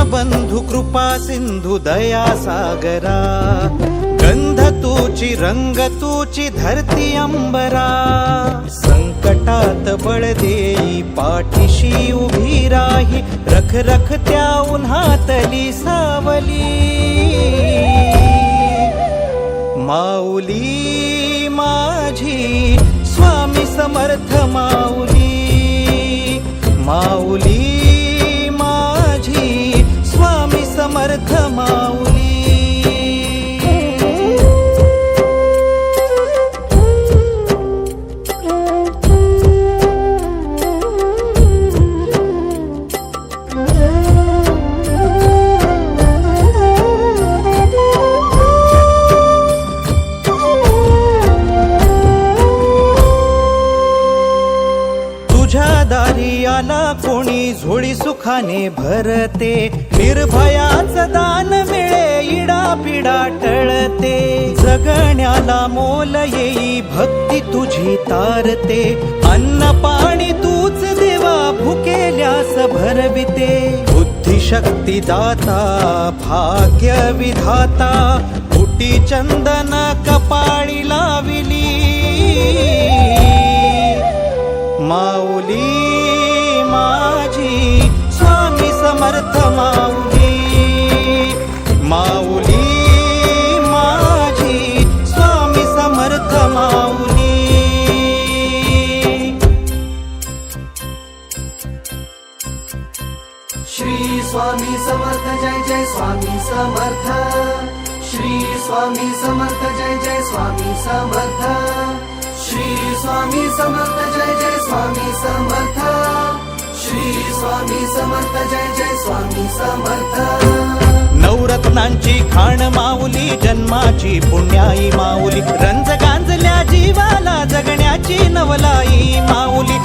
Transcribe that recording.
दीनबंधु कृपा सिंधु दया सागरा, गंध तूची रंग तूची धरती अंबरा, संकटात बळ देई पाठीशी उभी राही, रख रख त्या उन्हातली सावली, माऊली माझी स्वामी समर्थ माऊली, माऊली माझी स्वामी समर्थ माऊली। तुझ्या दारी आला कोणी झोळी सुखाने भरते, निर्भयाचं दान मिळे इडा पिडा टळते, जगण्याला मोल येई भक्ती तुझी तारते, अन्न पाणी तूच देवा भुकेल्यास भरविते, बुद्धिशक्ती दाता भाग्य विधाता, फुटी चंदन कपाळी लाविली, माऊली माझी स्वामी समर्थ माऊली, माऊली माझी स्वामी समर्थ माऊली। श्री स्वामी समर्थ जय जय स्वामी समर्थ, श्री स्वामी समर्थ जय जय स्वामी समर्थ, श्री स्वामी समर्थ जय जय स्वामी समर्थ, श्री स्वामी समर्थ जय जय स्वामी समर्थ। नवरत्नांची खाण माऊली, जन्माची पुण्याई माऊली, रंज गांजल्या जीवाला जगण्याची नवलाई माऊली।